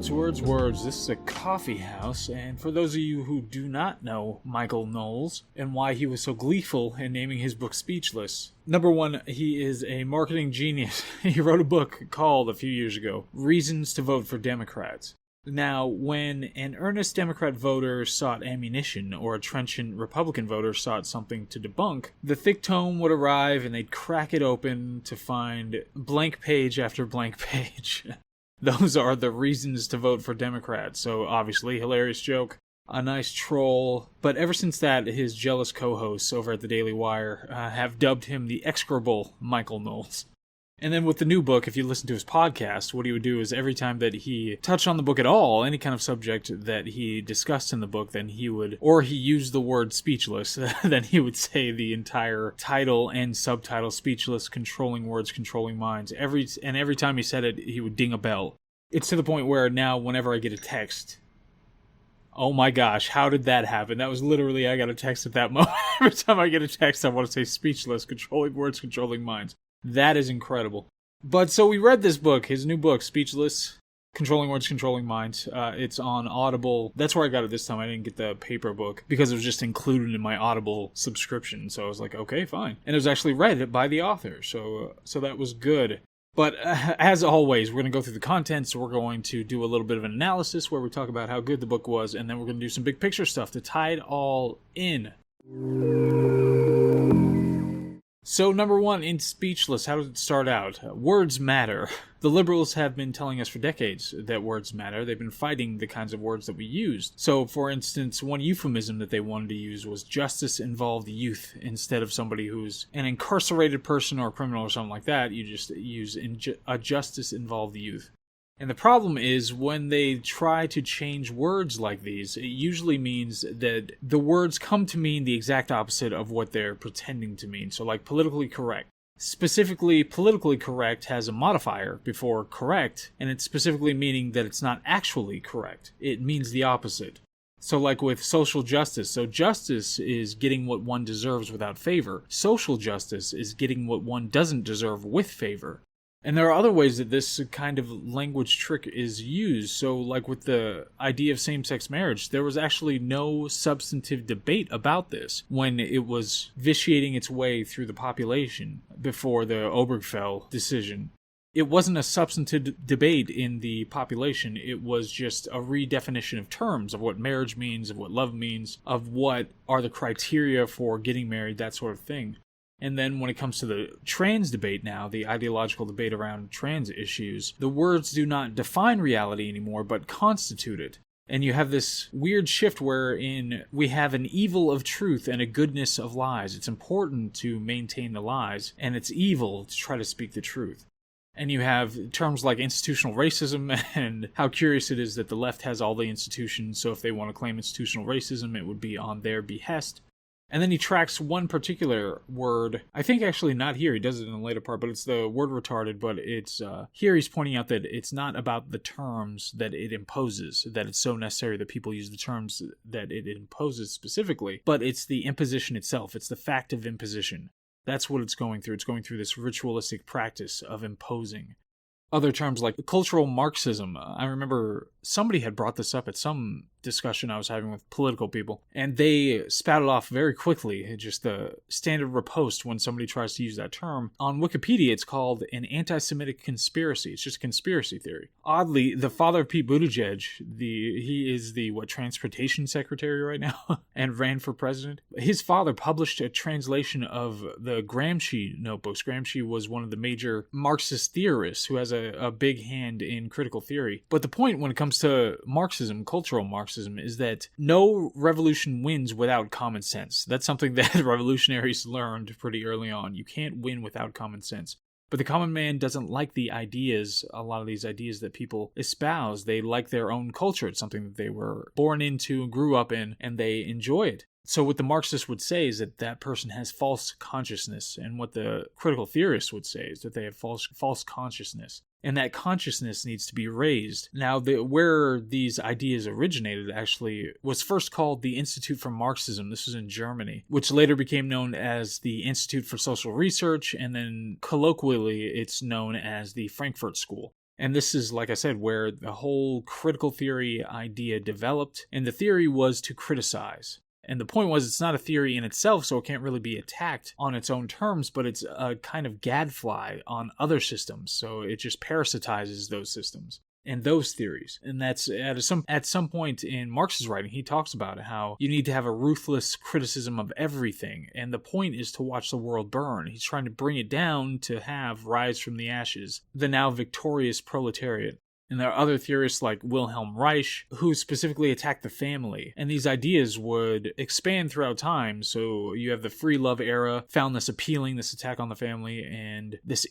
Words. This is a coffee house, and for those of you who do not know Michael Knowles and why he was so gleeful in naming his book Speechless, number one, he is a marketing genius. He wrote a book called, a few years ago, Reasons to Vote for Democrats. Now, when an earnest Democrat voter sought ammunition, or a trenchant Republican voter sought something to debunk, the thick tome would arrive and they'd crack it open to find blank page after blank page. Those are the reasons to vote for Democrats. So obviously, hilarious joke, a nice troll. But ever since that, his jealous co-hosts over at the Daily Wire have dubbed him the execrable Michael Knowles. And then with the new book, if you listen to his podcast, what he would do is every time that he touched on the book at all, any kind of subject that he discussed in the book, then he would, or he used the word speechless, then he would say the entire title and subtitle, Speechless, Controlling Words, Controlling Minds. Every time he said it, he would ding a bell. It's to the point where now whenever I get a text, oh my gosh, how did that happen? That was literally, I got a text at that moment. Every time I get a text, I want to say speechless, controlling words, controlling minds. That is incredible. But so we read this book, his new book, Speechless, Controlling Words, Controlling Minds. It's on Audible. That's where I got it this time. I didn't get the paper book because it was just included in my Audible subscription. So I was like, okay, fine. And it was actually read by the author. So that was good. But as always, we're going to go through the contents. We're going to do a little bit of an analysis where we talk about how good the book was, and then we're going to do some big picture stuff to tie it all in. So number one, in Speechless, how does it start out? Words matter. The liberals have been telling us for decades that words matter. They've been fighting the kinds of words that we used. So, for instance, one euphemism that they wanted to use was justice involved youth instead of somebody who's an incarcerated person or a criminal or something like that. You just use a justice involved youth. And the problem is when they try to change words like these, it usually means that the words come to mean the exact opposite of what they're pretending to mean. So like politically correct. Specifically, politically correct has a modifier before correct, and it's specifically meaning that it's not actually correct. It means the opposite. So like with social justice. So justice is getting what one deserves without favor. Social justice is getting what one doesn't deserve with favor. And there are other ways that this kind of language trick is used. So like with the idea of same-sex marriage, there was actually no substantive debate about this when it was vitiating its way through the population before the Obergefell decision. It wasn't a substantive debate in the population. It was just a redefinition of terms of what marriage means, of what love means, of what are the criteria for getting married, that sort of thing. And then when it comes to the trans debate now, the ideological debate around trans issues, the words do not define reality anymore, but constitute it. And you have this weird shift wherein we have an evil of truth and a goodness of lies. It's important to maintain the lies, and it's evil to try to speak the truth. And you have terms like institutional racism, and how curious it is that the left has all the institutions, so if they want to claim institutional racism, it would be on their behest. And then he tracks one particular word. I think actually not here. He does it in a later part, but it's the word retarded. But it's here he's pointing out that it's not about the terms that it imposes, that it's so necessary that people use the terms that it imposes specifically, but it's the imposition itself. It's the fact of imposition. That's what it's going through. It's going through this ritualistic practice of imposing. Other terms like cultural Marxism. I remember somebody had brought this up at some discussion I was having with political people, and they spouted off very quickly, just the standard riposte when somebody tries to use that term. On Wikipedia, it's called an anti-Semitic conspiracy. It's just a conspiracy theory. Oddly, the father of Pete Buttigieg, he is the transportation secretary right now, and ran for president. His father published a translation of the Gramsci notebooks. Gramsci was one of the major Marxist theorists who has a big hand in critical theory. But the point when it comes to Marxism, cultural Marxism, is that no revolution wins without common sense. That's something that revolutionaries learned pretty early on. You can't win without common sense. But the common man doesn't like the ideas, a lot of these ideas that people espouse. They like their own culture. It's something that they were born into and grew up in, and they enjoy it. So what the Marxists would say is that that person has false consciousness, and what the critical theorists would say is that they have false consciousness. And that consciousness needs to be raised. Now, where these ideas originated actually was first called the Institute for Marxism. This was in Germany, which later became known as the Institute for Social Research, and then colloquially it's known as the Frankfurt School. And this is, like I said, where the whole critical theory idea developed. And the theory was to criticize. And the point was, it's not a theory in itself, so it can't really be attacked on its own terms, but it's a kind of gadfly on other systems. So it just parasitizes those systems and those theories. And that's at some point in Marx's writing, he talks about how you need to have a ruthless criticism of everything. And the point is to watch the world burn. He's trying to bring it down to have rise from the ashes, the now victorious proletariat. And there are other theorists like Wilhelm Reich who specifically attack the family. And these ideas would expand throughout time. So you have the free love era, found this appealing, this attack on the family, and this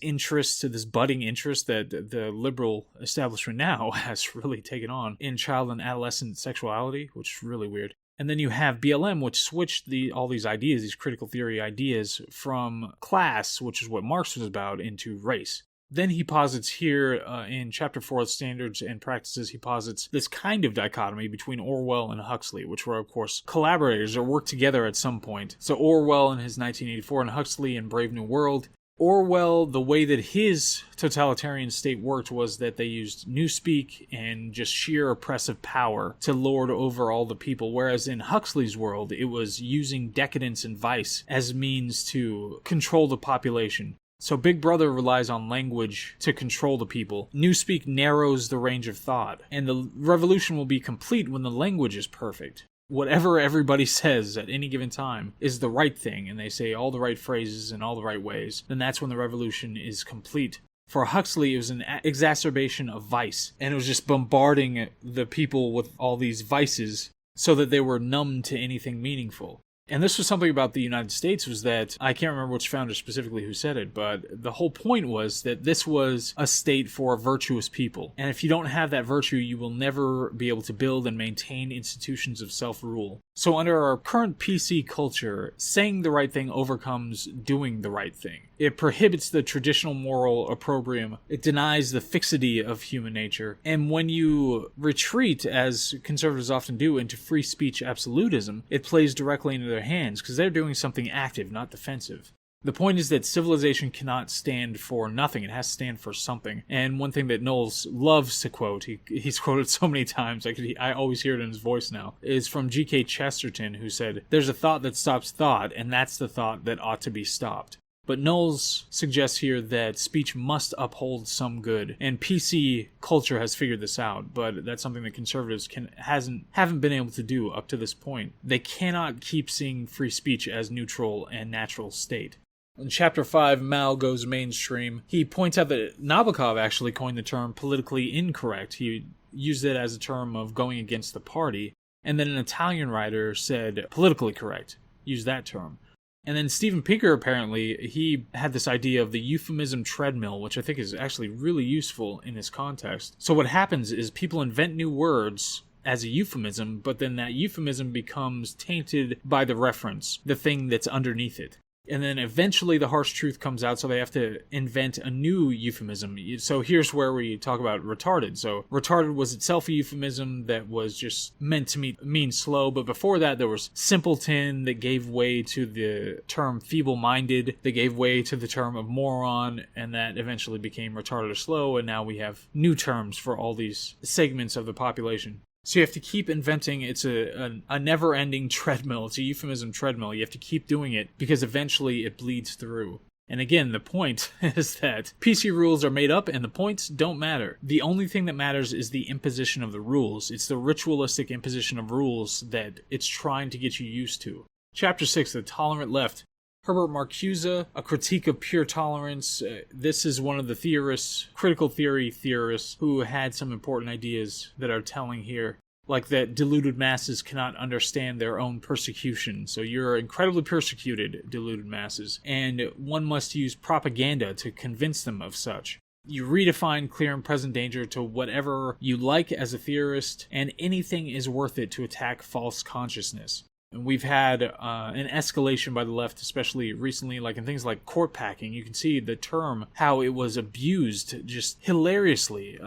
budding interest that the liberal establishment now has really taken on in child and adolescent sexuality, which is really weird. And then you have BLM, which switched all these ideas, these critical theory ideas, from class, which is what Marx was about, into race. Then he posits here in Chapter 4 of Standards and Practices, he posits this kind of dichotomy between Orwell and Huxley, which were, of course, collaborators or worked together at some point. So Orwell in his 1984 and Huxley in Brave New World. Orwell, the way that his totalitarian state worked was that they used newspeak and just sheer oppressive power to lord over all the people, whereas in Huxley's world, it was using decadence and vice as means to control the population. So Big Brother relies on language to control the people. Newspeak narrows the range of thought, and the revolution will be complete when the language is perfect. Whatever everybody says at any given time is the right thing, and they say all the right phrases in all the right ways, then that's when the revolution is complete. For Huxley, it was an exacerbation of vice, and it was just bombarding the people with all these vices so that they were numb to anything meaningful. And this was something about the United States, was that, I can't remember which founder specifically who said it, but the whole point was that this was a state for virtuous people. And if you don't have that virtue, you will never be able to build and maintain institutions of self-rule. So under our current PC culture, saying the right thing overcomes doing the right thing. It prohibits the traditional moral opprobrium. It denies the fixity of human nature. And when you retreat, as conservatives often do, into free speech absolutism, it plays directly into their hands, because they're doing something active, not defensive. The point is that civilization cannot stand for nothing. It has to stand for something. And one thing that Knowles loves to quote, he's quoted so many times, I always hear it in his voice now, is from G.K. Chesterton, who said, "There's a thought that stops thought, and that's the thought that ought to be stopped." But Knowles suggests here that speech must uphold some good, and PC culture has figured this out, but that's something that conservatives haven't been able to do up to this point. They cannot keep seeing free speech as neutral and natural state. In Chapter 5, Mao goes mainstream. He points out that Nabokov actually coined the term politically incorrect. He used it as a term of going against the party, and then an Italian writer said politically correct, used that term. And then Steven Pinker, apparently, he had this idea of the euphemism treadmill, which I think is actually really useful in this context. So what happens is people invent new words as a euphemism, but then that euphemism becomes tainted by the reference, the thing that's underneath it. And then eventually the harsh truth comes out, so they have to invent a new euphemism. So here's where we talk about retarded. So retarded was itself a euphemism that was just meant to mean slow, but before that there was simpleton that gave way to the term feeble-minded, that gave way to the term of moron, and that eventually became retarded or slow, and now we have new terms for all these segments of the population. So you have to keep inventing. It's a never-ending treadmill. It's a euphemism treadmill. You have to keep doing it because eventually it bleeds through. And again, the point is that PC rules are made up and the points don't matter. The only thing that matters is the imposition of the rules. It's the ritualistic imposition of rules that it's trying to get you used to. Chapter 6, The Tolerant Left. Herbert Marcuse, A Critique of Pure Tolerance. This is one of the theorists, critical theory theorists, who had some important ideas that are telling here. Like that deluded masses cannot understand their own persecution. So you're incredibly persecuted, deluded masses. And one must use propaganda to convince them of such. You redefine clear and present danger to whatever you like as a theorist, and anything is worth it to attack false consciousness. And we've had an escalation by the left, especially recently, like in things like court packing. You can see the term, how it was abused just hilariously,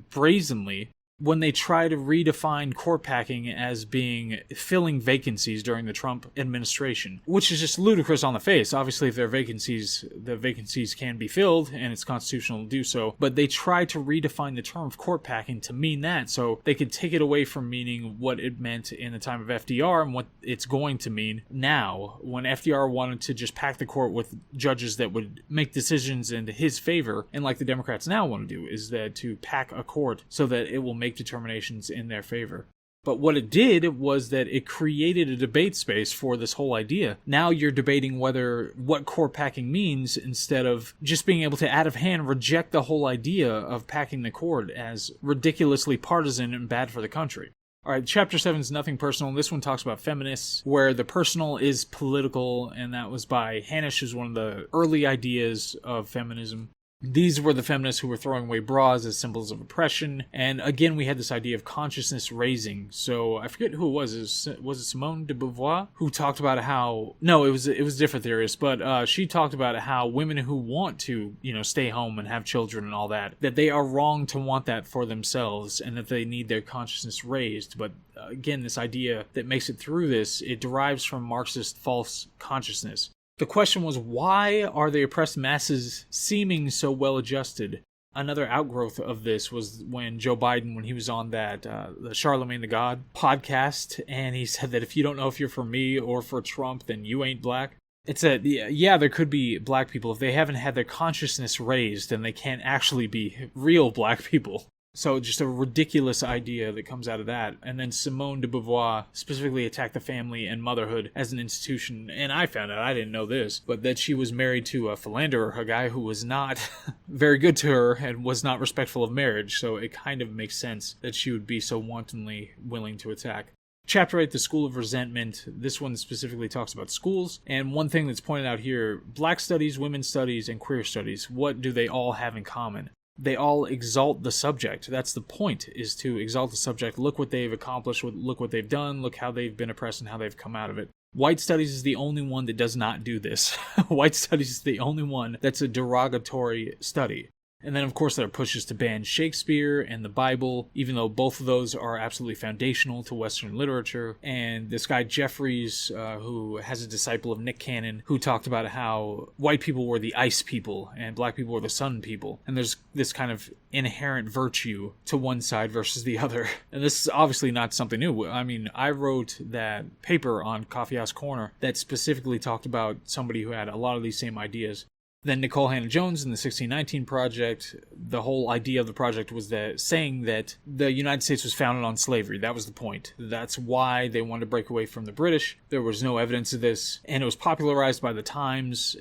brazenly. when they try to redefine court packing as being filling vacancies during the Trump administration, which is just ludicrous on the face. Obviously, if there are vacancies, the vacancies can be filled, and it's constitutional to do so, but they try to redefine the term of court packing to mean that, so they could take it away from meaning what it meant in the time of FDR and what it's going to mean now, when FDR wanted to just pack the court with judges that would make decisions in his favor, and like the Democrats now want to do, is that to pack a court so that it will make determinations in their favor. But what it did was that it created a debate space for this whole idea. Now you're debating what court packing means, instead of just being able to out of hand reject the whole idea of packing the court as ridiculously partisan and bad for the country. Alright, chapter 7 is nothing personal. This one talks about feminists, where the personal is political, and that was by Hanisch, who's one of the early ideas of feminism. These were the feminists who were throwing away bras as symbols of oppression, and again we had this idea of consciousness raising. So I forget who it was it Simone de Beauvoir who talked about how, no, it was a different theorist, but she talked about how women who want to, stay home and have children and all that they are wrong to want that for themselves, and that they need their consciousness raised. But again, this idea that makes it through this, it derives from Marxist false consciousness. The question was, why are the oppressed masses seeming so well-adjusted? Another outgrowth of this was when Joe Biden, when he was on that the Charlemagne the God podcast, and he said that if you don't know if you're for me or for Trump, then you ain't black. It's that, yeah, there could be black people. If they haven't had their consciousness raised, then they can't actually be real black people. So just a ridiculous idea that comes out of that. And then Simone de Beauvoir specifically attacked the family and motherhood as an institution. And I found out, I didn't know this, but that she was married to a philanderer, a guy who was not very good to her and was not respectful of marriage. So it kind of makes sense that she would be so wantonly willing to attack. Chapter 8, The School of Resentment. This one specifically talks about schools. And one thing that's pointed out here, black studies, women's studies, and queer studies, what do they all have in common? They all exalt the subject. That's the point, is to exalt the subject. Look what they've accomplished, look what they've done, look how they've been oppressed and how they've come out of it. White studies is the only one that does not do this. White studies is the only one that's a derogatory study. And then, of course, there are pushes to ban Shakespeare and the Bible, even though both of those are absolutely foundational to Western literature. And this guy Jeffries, who has a disciple of Nick Cannon, who talked about how white people were the ice people and black people were the sun people. And there's this kind of inherent virtue to one side versus the other. And this is obviously not something new. I mean, I wrote that paper on Coffee House Corner that specifically talked about somebody who had a lot of these same ideas. Then Nicole Hannah-Jones in the 1619 Project, the whole idea of the project was that saying that the United States was founded on slavery. That was the point. That's why they wanted to break away from the British. There was no evidence of this, and it was popularized by the Times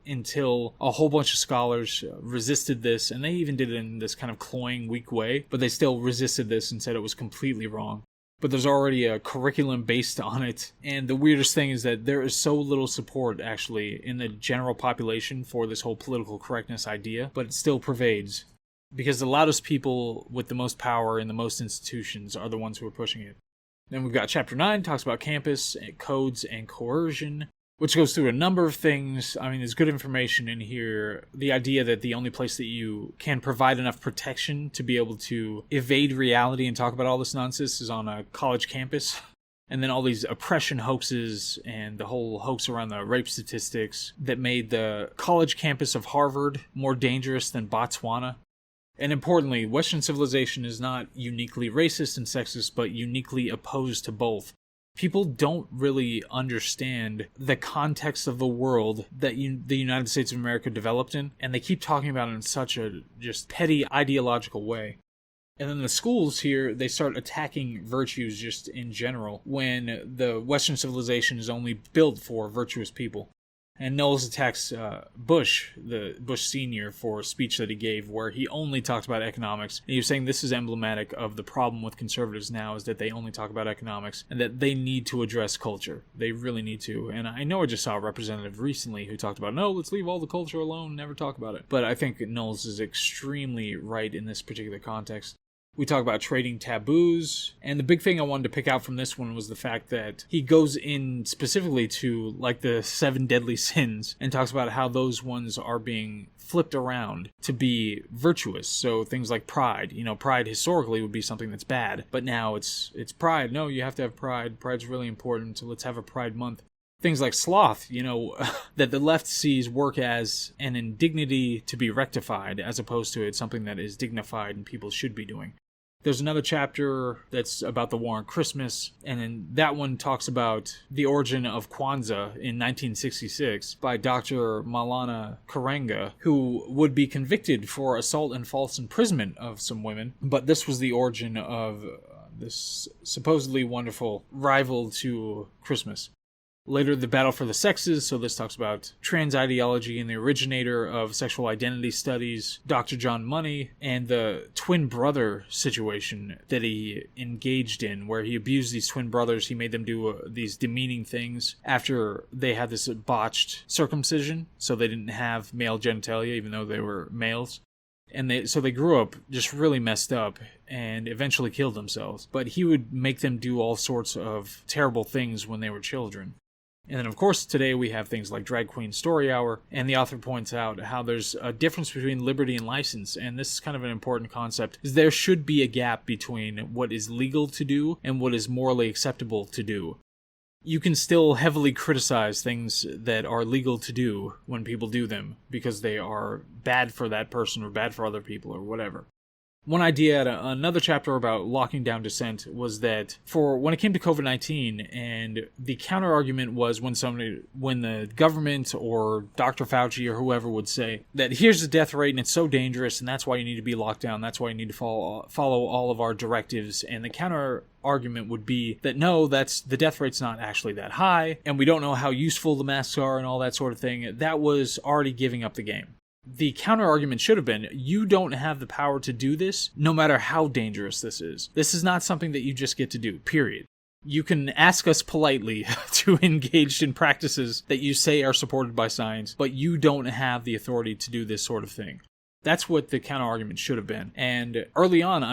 until a whole bunch of scholars resisted this, and they even did it in this kind of cloying, weak way, but they still resisted this and said it was completely wrong. But there's already a curriculum based on it. And the weirdest thing is that there is so little support, actually, in the general population for this whole political correctness idea, but it still pervades. Because the loudest people with the most power in the most institutions are the ones who are pushing it. Then we've got Chapter 9, talks about campus, codes, and coercion, which goes through a number of things. I mean, there's good information in here. The idea that the only place that you can provide enough protection to be able to evade reality and talk about all this nonsense is on a college campus. And then all these oppression hoaxes and the whole hoax around the rape statistics that made the college campus of Harvard more dangerous than Botswana. And importantly, Western civilization is not uniquely racist and sexist, but uniquely opposed to both. People don't really understand the context of the world that the United States of America developed in, and they keep talking about it in such a just petty ideological way. And then the schools here, they start attacking virtues just in general, when the Western civilization is only built for virtuous people. And Knowles attacks Bush, the Bush Sr., for a speech that he gave where he only talked about economics. And he was saying this is emblematic of the problem with conservatives now, is that they only talk about economics and that they need to address culture. They really need to. And I know I just saw a representative recently who talked about, no, let's leave all the culture alone, never talk about it. But I think Knowles is extremely right in this particular context. We talk about trading taboos, and the big thing I wanted to pick out from this one was the fact that he goes in specifically to like the 7 deadly sins and talks about how those ones are being flipped around to be virtuous. So things like pride, pride historically would be something that's bad, but now it's pride. No, you have to have pride. Pride's really important, so let's have a pride month. Things like sloth, that the left sees work as an indignity to be rectified, as opposed to it's something that is dignified and people should be doing. There's another chapter that's about the war on Christmas, and then that one talks about the origin of Kwanzaa in 1966 by Dr. Maulana Karenga, who would be convicted for assault and false imprisonment of some women, but this was the origin of this supposedly wonderful rival to Christmas. Later, the battle for the sexes, so this talks about trans ideology and the originator of sexual identity studies, Dr. John Money, and the twin brother situation that he engaged in, where he abused these twin brothers. He made them do these demeaning things after they had this botched circumcision, so they didn't have male genitalia, even though they were males. And they grew up just really messed up and eventually killed themselves. But he would make them do all sorts of terrible things when they were children. And then, of course, today we have things like Drag Queen Story Hour, and the author points out how there's a difference between liberty and license, and this is kind of an important concept, is there should be a gap between what is legal to do and what is morally acceptable to do. You can still heavily criticize things that are legal to do when people do them, because they are bad for that person or bad for other people or whatever. One idea at another chapter about locking down dissent was that for when it came to COVID-19, and the counter argument was when the government or Dr. Fauci or whoever would say that here's the death rate and it's so dangerous and that's why you need to be locked down, that's why you need to follow all of our directives, and the counter argument would be that no, the death rate's not actually that high, and we don't know how useful the masks are and all that sort of thing. That was already giving up the game. The counter-argument should have been, you don't have the power to do this, no matter how dangerous this is. This is not something that you just get to do, period. You can ask us politely to engage in practices that you say are supported by science, but you don't have the authority to do this sort of thing. That's what the counter-argument should have been. And early on,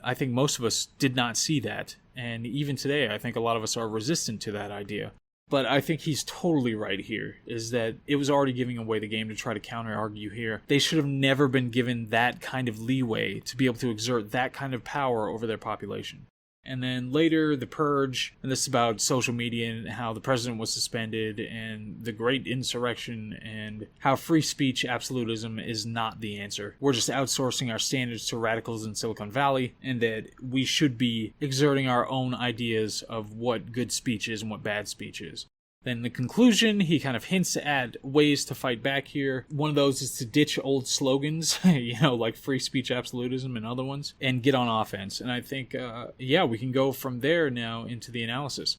I think most of us did not see that. And even today, I think a lot of us are resistant to that idea. But I think he's totally right here, is that it was already giving away the game to try to counter-argue here. They should have never been given that kind of leeway to be able to exert that kind of power over their population. And then later, the purge, and this is about social media and how the president was suspended, and the great insurrection, and how free speech absolutism is not the answer. We're just outsourcing our standards to radicals in Silicon Valley, and that we should be exerting our own ideas of what good speech is and what bad speech is. Then the conclusion, he kind of hints at ways to fight back here. One of those is to ditch old slogans, like free speech absolutism and other ones, and get on offense. And I think, we can go from there now into the analysis.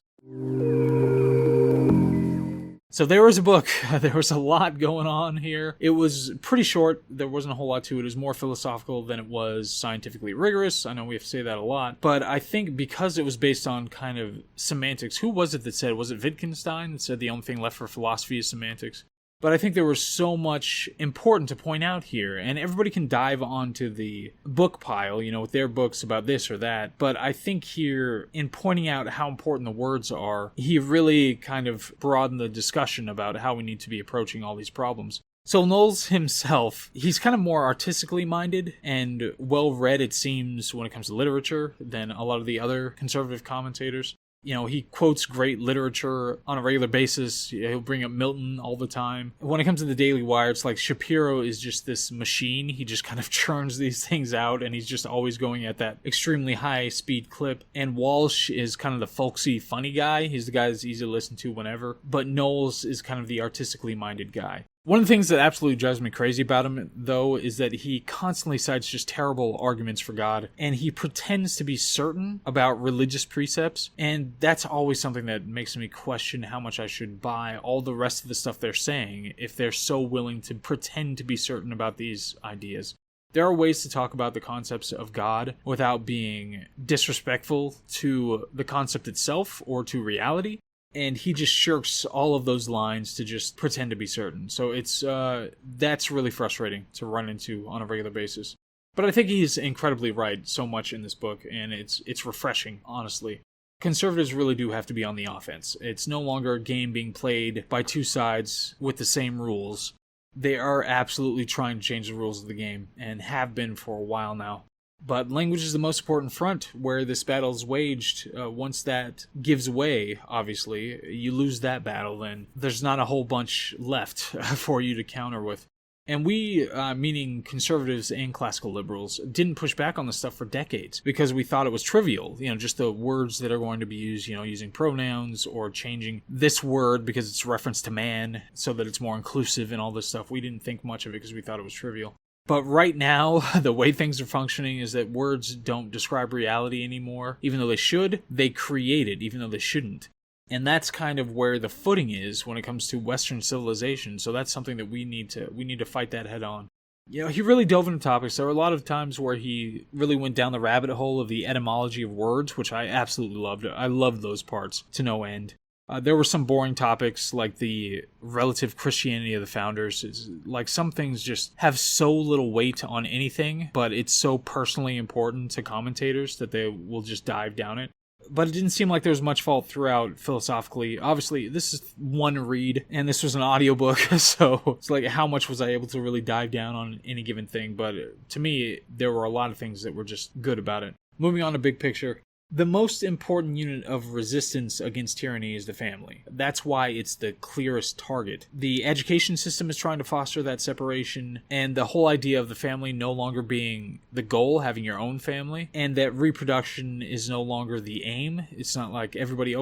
So there was a book. There was a lot going on here. It was pretty short. There wasn't a whole lot to it. It was more philosophical than it was scientifically rigorous. I know we have to say that a lot. But I think because it was based on kind of semantics, who was it that said, was it Wittgenstein that said the only thing left for philosophy is semantics? But I think there was so much important to point out here, and everybody can dive onto the book pile, with their books about this or that. But I think here, in pointing out how important the words are, he really kind of broadened the discussion about how we need to be approaching all these problems. So Knowles himself, he's kind of more artistically minded and well-read, it seems, when it comes to literature than a lot of the other conservative commentators. He quotes great literature on a regular basis. He'll bring up Milton all the time. When it comes to the Daily Wire, it's like Shapiro is just this machine. He just kind of churns these things out, and he's just always going at that extremely high-speed clip. And Walsh is kind of the folksy, funny guy. He's the guy that's easy to listen to whenever. But Knowles is kind of the artistically minded guy. One of the things that absolutely drives me crazy about him, though, is that he constantly cites just terrible arguments for God, and he pretends to be certain about religious precepts, and that's always something that makes me question how much I should buy all the rest of the stuff they're saying if they're so willing to pretend to be certain about these ideas. There are ways to talk about the concepts of God without being disrespectful to the concept itself or to reality. And he just shirks all of those lines to just pretend to be certain. So it's that's really frustrating to run into on a regular basis. But I think he's incredibly right so much in this book, and it's refreshing, honestly. Conservatives really do have to be on the offense. It's no longer a game being played by two sides with the same rules. They are absolutely trying to change the rules of the game, and have been for a while now. But language is the most important front where this battle is waged. Once that gives way, obviously, you lose that battle, then there's not a whole bunch left for you to counter with. And we, meaning conservatives and classical liberals, didn't push back on this stuff for decades because we thought it was trivial. Just the words that are going to be used, using pronouns or changing this word because it's reference to man so that it's more inclusive and all this stuff. We didn't think much of it because we thought it was trivial. But right now, the way things are functioning is that words don't describe reality anymore. Even though they should, they create it, even though they shouldn't. And that's kind of where the footing is when it comes to Western civilization. So that's something that we need to fight that head on. He really dove into topics. There were a lot of times where he really went down the rabbit hole of the etymology of words, which I absolutely loved. I loved those parts to no end. There were some boring topics like the relative Christianity of the founders. It's like some things just have so little weight on anything, but it's so personally important to commentators that they will just dive down it. But it didn't seem like there was much fault throughout philosophically. Obviously, this is one read, and this was an audiobook, so it's like how much was I able to really dive down on any given thing? But to me, there were a lot of things that were just good about it. Moving on to big picture. The most important unit of resistance against tyranny is the family. That's why it's the clearest target. The education system is trying to foster that separation, and the whole idea of the family no longer being the goal, having your own family, and that reproduction is no longer the aim. It's not like everybody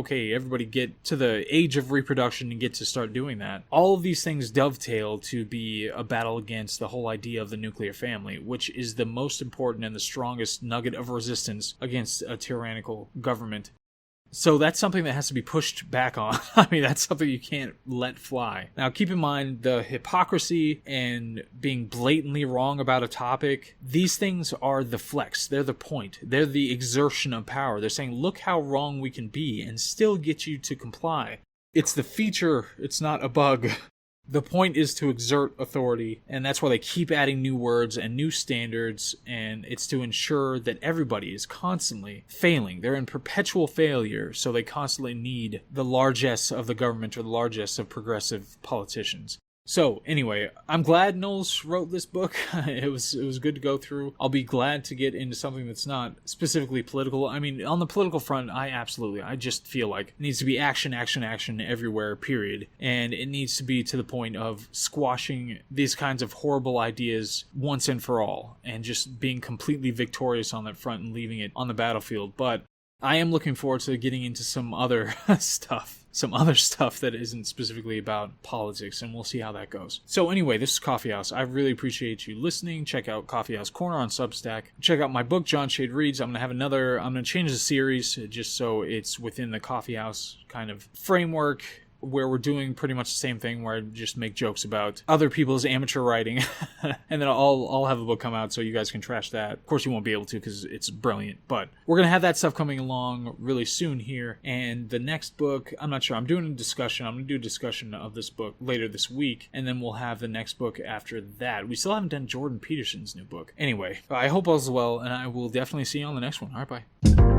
get to the age of reproduction and get to start doing that. All of these things dovetail to be a battle against the whole idea of the nuclear family, which is the most important and the strongest nugget of resistance against a tyrannical government. So that's something that has to be pushed back on. I mean, that's something you can't let fly. Now, keep in mind the hypocrisy and being blatantly wrong about a topic. These things are the flex. They're the point. They're the exertion of power. They're saying, look how wrong we can be and still get you to comply. It's the feature. It's not a bug. The point is to exert authority, and that's why they keep adding new words and new standards, and it's to ensure that everybody is constantly failing. They're in perpetual failure, so they constantly need the largesse of the government or the largesse of progressive politicians. So, anyway, I'm glad Knowles wrote this book. It was good to go through. I'll be glad to get into something that's not specifically political. I mean, on the political front, I just feel like it needs to be action, action, action everywhere, period. And it needs to be to the point of squashing these kinds of horrible ideas once and for all, and just being completely victorious on that front and leaving it on the battlefield. But I am looking forward to getting into some other stuff. Some other stuff that isn't specifically about politics, and we'll see how that goes. So anyway, this is Coffee House. I really appreciate you listening. Check out Coffee House Corner on Substack. Check out my book, John Shade Reads. I'm going to change the series just so it's within the Coffee House kind of framework, where we're doing pretty much the same thing, where I just make jokes about other people's amateur writing. And then I'll have a book come out so you guys can trash that. Of course you won't be able to because it's brilliant, but we're going to have that stuff coming along really soon here. And the next book, I'm not sure. I'm doing a discussion. I'm going to do a discussion of this book later this week, and then we'll have the next book after that. We still haven't done Jordan Peterson's new book. Anyway, I hope all's well, and I will definitely see you on the next one. All right, bye.